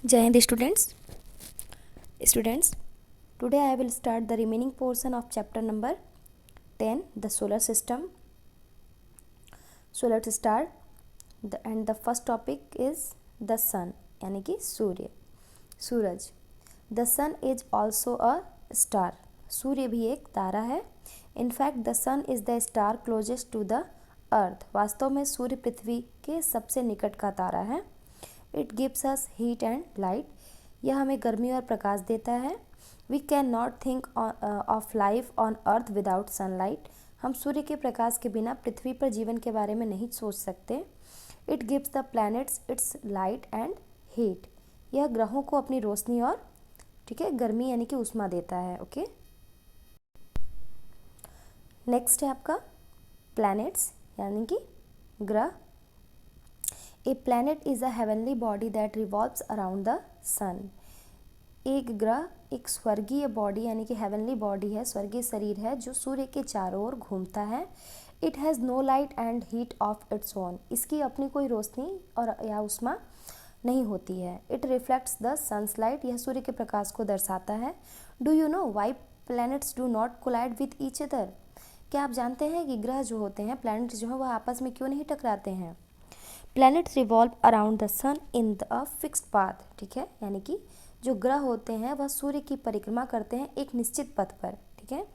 Jai Hind students, today I will start the remaining portion of chapter number 10, the solar system. So let's start. And the first topic is the sun, यानी कि सूरज. The sun is also a star. सूर्य भी एक तारा है. In fact, the sun is the star closest to the earth. वास्तव में सूर्य पृथ्वी के सबसे निकट का तारा है. It gives us heat and light. यह हमें गर्मी और प्रकाश देता है. We cannot think of life on earth without sunlight. हम सूर्य के प्रकाश के बिना पृथ्वी पर जीवन के बारे में नहीं सोच सकते. It gives the planets its light and heat. यह ग्रहों को अपनी रोशनी और गर्मी यानी कि ऊष्मा देता है. ओके. नेक्स्ट है आपका प्लैनेट्स यानी कि ग्रह. A planet is a heavenly body that revolves around the sun. एक ग्रह एक स्वर्गीय बॉडी यानी कि हेवनली बॉडी है, स्वर्गीय शरीर है जो सूर्य के चारों ओर घूमता है. It has no light and heat of its own. इसकी अपनी कोई रोशनी और या ऊष्मा नहीं होती है. It reflects the sun's light. यह सूर्य के प्रकाश को दर्शाता है. Do you know why planets do not collide with each other. क्या आप जानते हैं कि ग्रह जो होते हैं, प्लैनेट्स जो हैं, वह आपस में क्यों नहीं टकराते हैं. Planets revolve around the sun in the fixed path. ठीक है, यानी कि जो ग्रह होते हैं वह सूर्य की परिक्रमा करते हैं एक निश्चित पथ पर. ठीक है,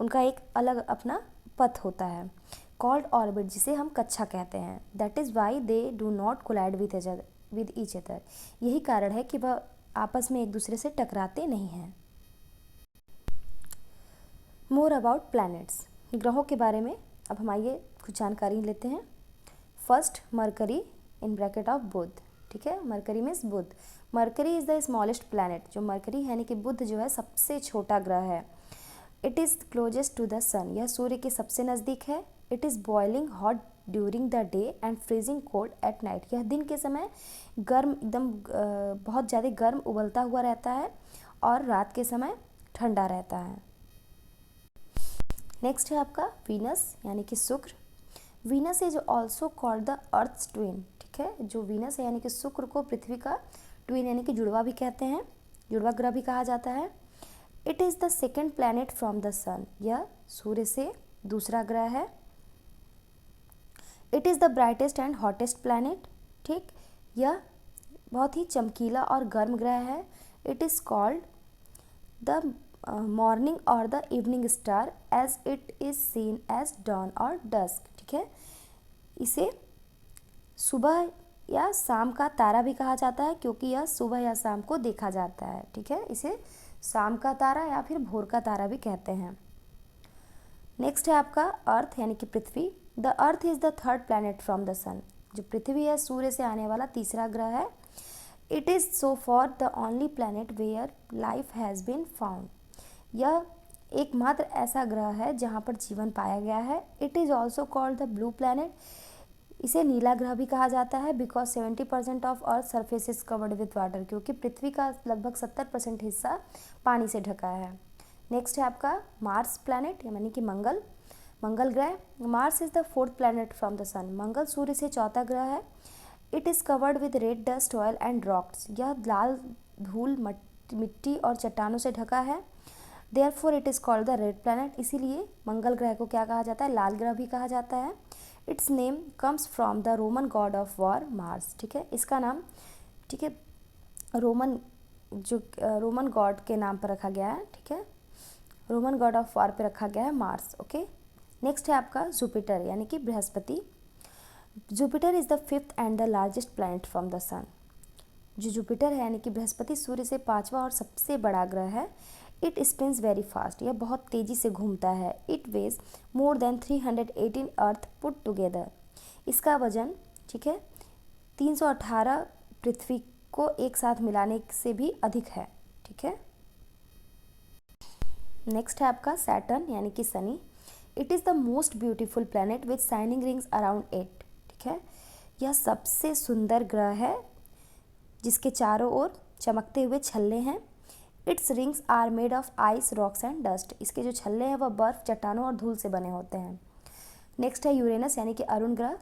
उनका एक अलग अपना पथ होता है. कॉल्ड ऑर्बिट, जिसे हम कक्षा कहते हैं. That is why they do not collide with each other. यही कारण है कि वह आपस में एक दूसरे से टकराते नहीं हैं. More about planets. ग्रहों के बारे में अब हम आइए कुछ जानकारी लेते हैं. First, Mercury in bracket of Budh. ठीक है, Mercury means Budh. Mercury is the smallest planet. जो मरकरी है यानी कि बुध जो है सबसे छोटा ग्रह है. It is closest to the sun. यह सूर्य के सबसे नज़दीक है. It is boiling hot during the day and freezing cold at night. यह दिन के समय गर्म एकदम बहुत ज़्यादा गर्म उबलता हुआ रहता है और रात के समय ठंडा रहता है. नेक्स्ट है आपका वीनस यानी कि शुक्र. Venus is also called the Earth's twin. ठीक है, जो वीनस है यानी कि शुक्र को पृथ्वी का ट्विन यानी कि जुड़वा भी कहते हैं, जुड़वा ग्रह भी कहा जाता है. It is the second planet from the sun. यह सूर्य से दूसरा ग्रह है. It is the brightest and hottest planet. ठीक, यह बहुत ही चमकीला और गर्म ग्रह है. It is called the morning और the evening star as it is seen as dawn और डस्क. ठीक है, इसे सुबह या शाम का तारा भी कहा जाता है क्योंकि यह सुबह या शाम को देखा जाता है. ठीक है, इसे शाम का तारा या फिर भोर का तारा भी कहते हैं. नेक्स्ट है आपका अर्थ यानी कि पृथ्वी. The earth is the third planet from the sun. जो पृथ्वी है सूर्य से आने वाला तीसरा ग्रह है. It is so far the only planet where life has been found. यह एकमात्र ऐसा ग्रह है जहाँ पर जीवन पाया गया है. It is also called the blue planet. इसे नीला ग्रह भी कहा जाता है because 70% of earth surface is covered with water. क्योंकि पृथ्वी का लगभग 70% हिस्सा पानी से ढका है. नेक्स्ट है आपका मार्स प्लैनेट यानी कि मंगल ग्रह. Mars is the fourth planet from the sun. Mangal सूर्य से चौथा ग्रह है. It is covered with red dust oil and rocks. यह लाल धूल मिट्टी और चट्टानों से ढका है. Therefore it is called the red planet. इसीलिए मंगल ग्रह को क्या कहा जाता है, लाल ग्रह भी कहा जाता है. It's name comes from the Roman God of war Mars. ठीक है, इसका नाम ठीक है रोमन गॉड के नाम पर रखा गया है. ठीक है, रोमन गॉड ऑफ वॉर पे रखा गया है मार्स. ओके. नेक्स्ट है आपका जुपिटर यानी कि Brihaspati. Jupiter is the fifth and the largest planet from the sun. जो जुपिटर है यानी कि बृहस्पति सूर्य से पांचवा और सबसे बड़ा ग्रह है. It spins very fast. यह बहुत तेज़ी से घूमता है. It weighs more than 318 Earth put together. इसका वजन ठीक है 318 पृथ्वी को एक साथ मिलाने से भी अधिक है. ठीक है. नेक्स्ट है आपका सैटर्न यानी कि Shani. It is the most beautiful planet with shining rings around it. ठीक है, यह सबसे सुंदर ग्रह है जिसके चारों ओर चमकते हुए छल्ले हैं. Its rings are made of ice rocks and dust. इसके जो छल्ले हैं वह बर्फ, चट्टानों और धूल से बने होते हैं. नेक्स्ट है यूरेनस यानी कि अरुण ग्रह.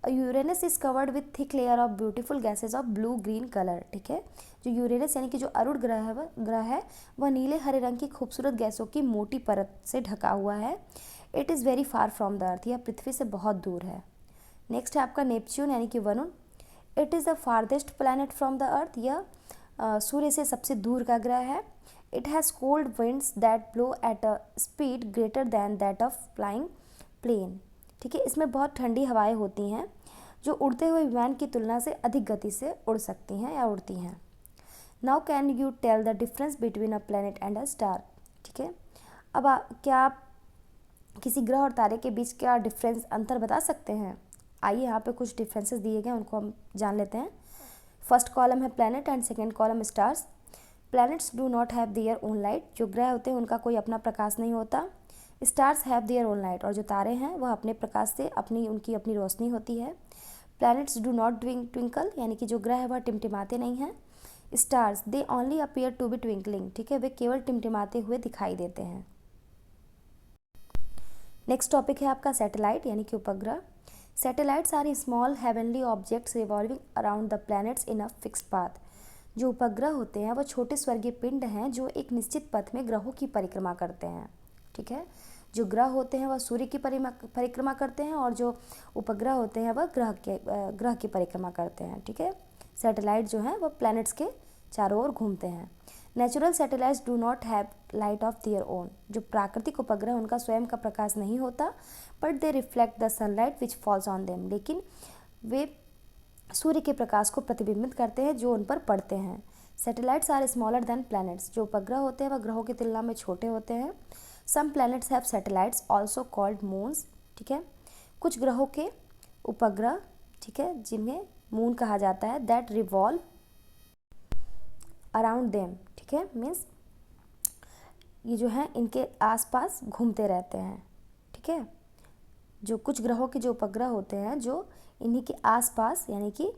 Uranus is covered with thick layer of beautiful gases of blue green colour, ठीक है। जो यूरेनस यानी कि जो अरुण ग्रह है वह नीले हरे रंग की खूबसूरत गैसों की मोटी परत से ढका हुआ है। It is very far from the Earth, यह पृथ्वी से बहुत दूर है। नेक्स्ट है आपका नेपच्यून यानी कि वरुण। It is the farthest planet from the Earth, यह सूर्य से सबसे दूर का ग्रह है। It has cold winds that blow at a speed greater than that of flying plane, ठीक है। इसमें बहुत ठंडी हवाएं होती हैं जो उड़ते हुए विमान की तुलना से अधिक गति से उड़ सकती हैं या उड़ती हैं। Now can you tell the difference between a planet and a star, ठीक है। अब क्या आप किसी ग्रह और तारे के बीच क्या डिफरेंस अंतर बता सकते हैं? आइए यहाँ पे कुछ डिफरेंसेस दिए गए उनको हम जान लेते हैं। फर्स्ट कॉलम है planet and second column stars. Planets do not have their own light, जो ग्रह होते हैं उनका कोई अपना प्रकाश नहीं होता। Stars have their own light, और जो तारे हैं वह अपने प्रकाश से उनकी अपनी रोशनी होती है। प्लैनेट्स डू नॉट ट्विंकल, यानी कि जो ग्रह है वह टिमटिमाते नहीं हैं। Stars they only appear to be twinkling, ठीक है, वे केवल टिमटिमाते हुए दिखाई देते हैं। नेक्स्ट टॉपिक है आपका सैटेलाइट यानी कि उपग्रह। Satellites are small heavenly objects revolving around the planets in a fixed path. जो उपग्रह होते हैं वह छोटे स्वर्गीय पिंड हैं जो एक निश्चित पथ में ग्रहों की परिक्रमा करते हैं, ठीक है। जो ग्रह होते हैं वह सूर्य की परिक्रमा करते हैं और जो उपग्रह होते हैं वह ग्रह की परिक्रमा करते हैं, ठीक है। सैटेलाइट जो हैं वह प्लैनेट्स के चारों ओर घूमते हैं। Natural satellites do not have light of their own, जो प्राकृतिक उपग्रह उनका स्वयं का प्रकाश नहीं होता, but they reflect the sunlight which falls on them, लेकिन वे सूर्य के प्रकाश को प्रतिबिंबित करते हैं जो उन पर पड़ते हैं। Satellites are smaller than planets, जो उपग्रह होते हैं वह ग्रहों की तुलना में छोटे होते हैं। Some planets have satellites also called moons, ठीक है। कुछ ग्रहों के उपग्रह, ठीक है, जिन्हें मून कहा जाता है, दैट रिवॉल्व अराउंड देम, ठीक है, मीन्स ये जो है इनके आसपास घूमते रहते हैं, ठीक है। जो कुछ ग्रहों के जो उपग्रह होते हैं जो इन्हीं के आसपास यानी कि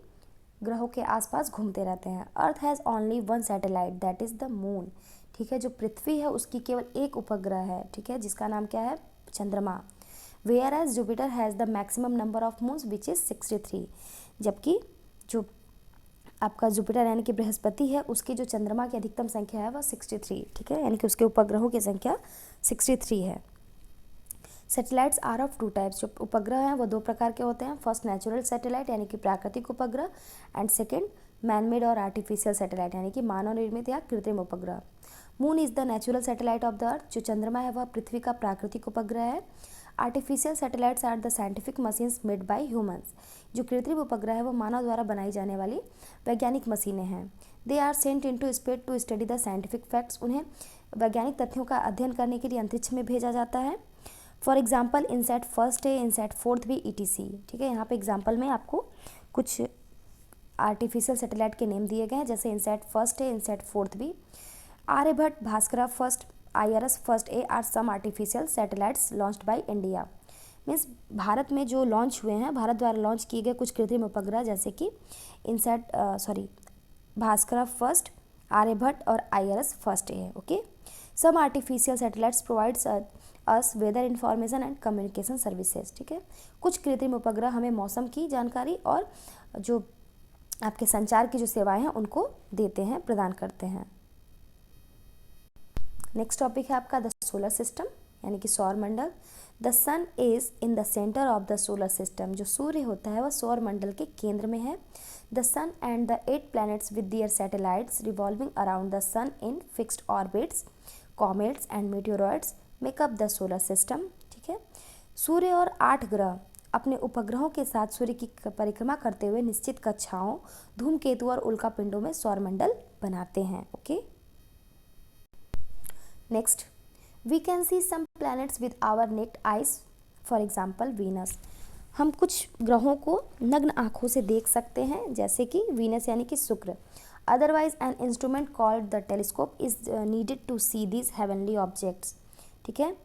ग्रहों के आसपास घूमते रहते हैं। अर्थ has only one satellite that is the moon, ठीक है। जो पृथ्वी है उसकी केवल एक उपग्रह है, ठीक है, जिसका नाम क्या है? चंद्रमा। Whereas Jupiter has the maximum number of moons which is 63, जबकि जो आपका जुपिटर यानी कि बृहस्पति है उसकी जो चंद्रमा की अधिकतम संख्या है वह 63, ठीक है, यानी कि उसके उपग्रहों की संख्या 63 है। Satellites are of two types, जो उपग्रह हैं वो दो प्रकार के होते हैं। फर्स्ट नेचुरल सैटेलाइट यानी कि प्राकृतिक उपग्रह, and second manmade or artificial satellite यानी कि मानव निर्मित या कृत्रिम उपग्रह। Moon is the natural satellite of the Earth, जो चंद्रमा है वह पृथ्वी का प्राकृतिक उपग्रह है। Artificial satellites are the scientific machines made by humans, जो कृत्रिम उपग्रह है वो मानव द्वारा बनाई जाने वाली वैज्ञानिक मशीनें हैं। They are sent into space to study the scientific facts, उन्हें वैज्ञानिक तथ्यों का अध्ययन करने के लिए अंतरिक्ष में भेजा जाता है। फॉर एग्जाम्पल इनसैट फर्स्ट है, इनसैट फोर्थ भी, ETC, ठीक है। यहाँ पे एग्जाम्पल में आपको कुछ आर्टिफिशियल सैटेलाइट के नेम दिए गए हैं, जैसे इनसैट फर्स्ट है, इनसैट फोर्थ भी। Aryabhata, Bhaskara first, IRS first A are some artificial satellites launched by India. Means Bharat में जो लॉन्च हुए हैं, भारत द्वारा लॉन्च किए गए कुछ कृत्रिम उपग्रह जैसे कि भास्करा फर्स्ट, आर्यभट्ट और IRS फर्स्ट ए है, okay. Some artificial satellites provides us weather information and communication services, ठीक है। कुछ कृत्रिम उपग्रह हमें मौसम की जानकारी और जो आपके संचार की जो सेवाएं हैं उनको देते हैं, प्रदान करते हैं। नेक्स्ट टॉपिक है आपका द सोलर सिस्टम यानी कि सौर मंडल। The sun is in the centre of the solar system, जो सूर्य होता है वह सौर मंडल के केंद्र में है। The sun and the 8 planets with their satellites revolving around the sun in fixed orbits, comets and meteoroids make up the solar system, ठीक है। सूर्य और 8 ग्रह अपने उपग्रहों के साथ सूर्य की परिक्रमा करते हुए निश्चित कक्षाओं, धूमकेतु और उल्कापिंडों में सौरमंडल बनाते हैं, okay. Next, we can see some planets with our naked eyes, for example Venus. हम कुछ ग्रहों को नग्न आँखों से देख सकते हैं, जैसे कि वीनस यानी कि शुक्र। Otherwise an instrument called the telescope is needed to see these heavenly objects, ठीक है।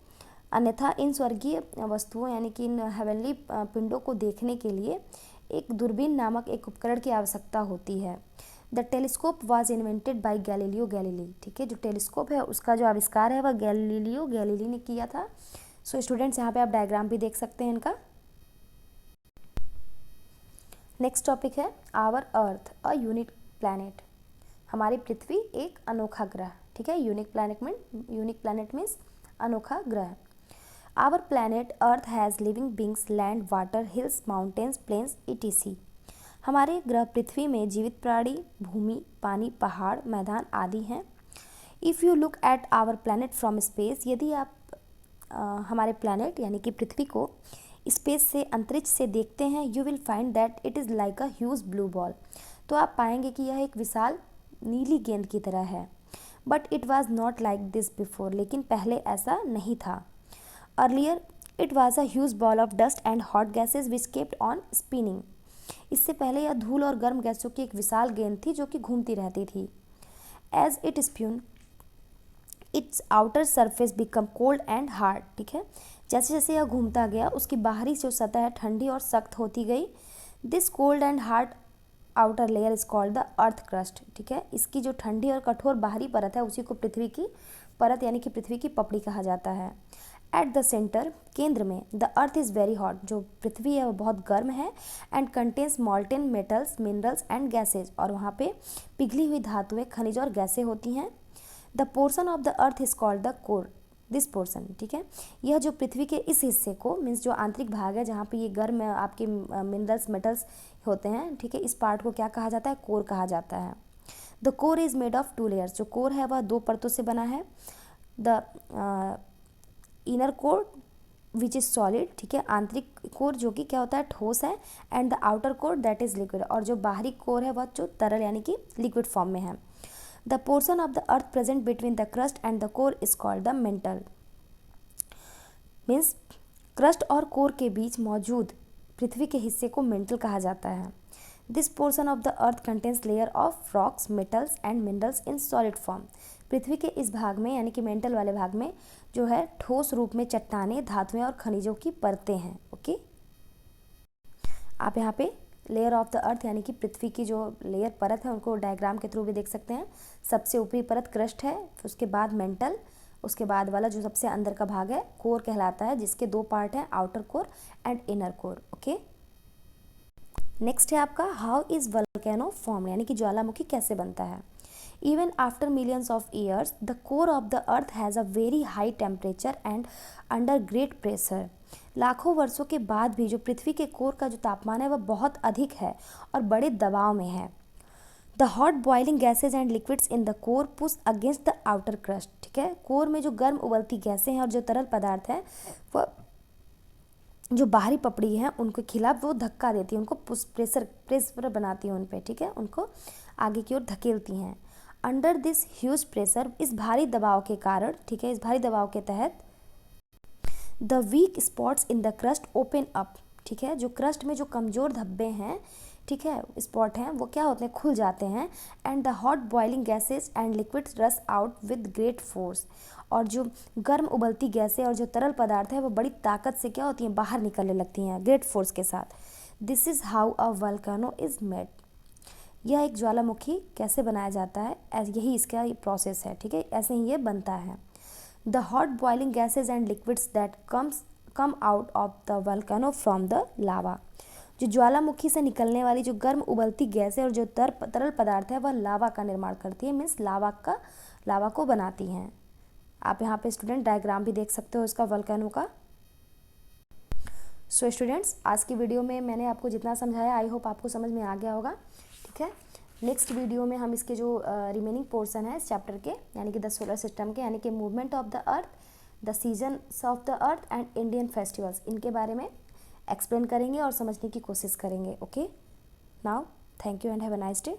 अन्यथा इन स्वर्गीय वस्तुओं यानी कि इन हेवनली पिंडों को देखने के लिए एक दूरबीन नामक एक उपकरण की आवश्यकता होती है। The telescope was invented by Galileo Galilei, ठीक है। जो टेलीस्कोप है उसका जो आविष्कार है वह गैलीलियो गैलीली ने किया था। सो स्टूडेंट्स यहाँ पे आप डायग्राम भी देख सकते हैं इनका। नेक्स्ट टॉपिक है our Earth a unique planet. हमारी पृथ्वी एक अनोखा ग्रह, ठीक है। यूनिक प्लैनेट मीन्स अनोखा ग्रह। Our planet Earth has living beings, land, water, hills, mountains, plains etc। हमारे ग्रह पृथ्वी में जीवित प्राणी, भूमि, पानी, पहाड़, मैदान आदि हैं। If you look at our planet from space, यदि आप हमारे प्लैनेट यानी कि पृथ्वी को स्पेस से, अंतरिक्ष से देखते हैं, you will find that it is like a huge blue ball. तो आप पाएंगे कि यह एक विशाल नीली गेंद की तरह है। But it was not like this before, लेकिन पहले ऐसा नहीं था। Earlier it was a huge ball of dust and hot gases which kept on spinning. इससे पहले यह धूल और गर्म गैसों की एक विशाल गेंद थी जो कि घूमती रहती थी। As it spun its outer surface become cold and hard, ठीक है। जैसे जैसे यह घूमता गया उसकी बाहरी जो सतह है ठंडी और सख्त होती गई। This cold and hard outer layer is called the earth crust, ठीक है। इसकी जो ठंडी और कठोर बाहरी परत है उसी को पृथ्वी की परत यानी कि पृथ्वी की पपड़ी कहा जाता है। एट द सेंटर, केंद्र में, the earth is very hot, जो पृथ्वी है वो बहुत गर्म है। And contains molten metals, minerals and gases, और वहाँ पे पिघली हुई धातुएं, खनिज और गैसें होती हैं। The portion of the earth is called the core, this portion, ठीक है। यह जो पृथ्वी के इस हिस्से को, मीन्स जो आंतरिक भाग है जहाँ पे ये गर्म आपके मिनरल्स मेटल्स होते हैं, ठीक है, इस पार्ट को क्या कहा जाता है? कोर कहा जाता है। The core is made of 2 layers, जो कोर है वह 2 परतों से बना है। The inner core which is solid, ठीक है, आंतरिक कोर जो कि क्या होता है? ठोस है। And the outer core that is liquid, और जो बाहरी कोर है वह जो तरल यानी कि लिक्विड फॉर्म में है। The portion of the earth present between the crust and the core is called the mental, means crust और कोर के बीच मौजूद पृथ्वी के हिस्से को मेंटल कहा जाता है। This portion of the earth contains layer of rocks, metals and minerals in solid form. पृथ्वी के इस भाग में यानी कि मेंटल वाले भाग में जो है ठोस रूप में चट्टानें, धातुएं और खनिजों की परतें हैं। ओके, आप यहाँ पे लेयर ऑफ द अर्थ यानी कि पृथ्वी की जो लेयर परत है उनको डायग्राम के थ्रू भी देख सकते हैं। सबसे ऊपरी परत क्रस्ट है, फिर उसके बाद मेंटल, उसके बाद वाला जो सबसे अंदर का भाग है कोर कहलाता है, जिसके 2 पार्ट हैं, outer core and inner core. Okay, next है आपका हाउ इज वल्केनो फॉर्म, यानी कि ज्वालामुखी कैसे बनता है। Even after millions of years the core of the earth has a very high temperature and under great pressure. लाखों वर्षों के बाद भी जो पृथ्वी के कोर का जो तापमान है वह बहुत अधिक है और बड़े दबाव में है। The hot boiling gases and liquids in the core push against the outer crust, ठीक है। कोर में जो गर्म उबलती गैसें हैं और जो तरल पदार्थ है वह जो बाहरी पपड़ी है उनके खिलाफ वो धक्का देती है, उनको प्रेशर बनाती है उन पर, ठीक है, उनको आगे की ओर धकेलती हैं। अंडर दिस ह्यूज प्रेशर, इस भारी दबाव के कारण, ठीक है, इस भारी दबाव के तहत the weak spots in the crust open up, ठीक है, जो क्रस्ट में जो कमज़ोर धब्बे हैं, ठीक है, स्पॉट हैं, वो क्या होते हैं? खुल जाते हैं। And the hot boiling gases and liquids रस आउट विद ग्रेट फोर्स, और जो गर्म उबलती गैसें और जो तरल पदार्थ है वो बड़ी ताकत से क्या होती हैं? बाहर निकलने लगती हैं, ग्रेट फोर्स के साथ। This is how a volcano is made. यह एक ज्वालामुखी कैसे बनाया जाता है, यही इसका प्रोसेस है, ठीक है, ऐसे ही ये बनता है। The hot boiling gases and liquids that come out of the volcano from the lava, जो ज्वालामुखी से निकलने वाली जो गर्म उबलती गैस है और जो तरल पदार्थ है वह लावा का निर्माण करती है, मीन्स लावा को बनाती हैं। आप यहाँ पे स्टूडेंट डायग्राम भी देख सकते हो इसका वल्केनो का। सो स्टूडेंट्स, आज की वीडियो में मैंने आपको जितना समझाया आई होप आपको समझ में आ गया होगा, ठीक है। नेक्स्ट वीडियो में हम इसके जो रिमेनिंग पोर्शन है इस चैप्टर के, यानी कि द सोलर सिस्टम के, यानी कि movement of the earth, the seasons of the earth and Indian festivals, इनके बारे में एक्सप्लेन करेंगे और समझने की कोशिश करेंगे। Okay, now thank you and have a nice day.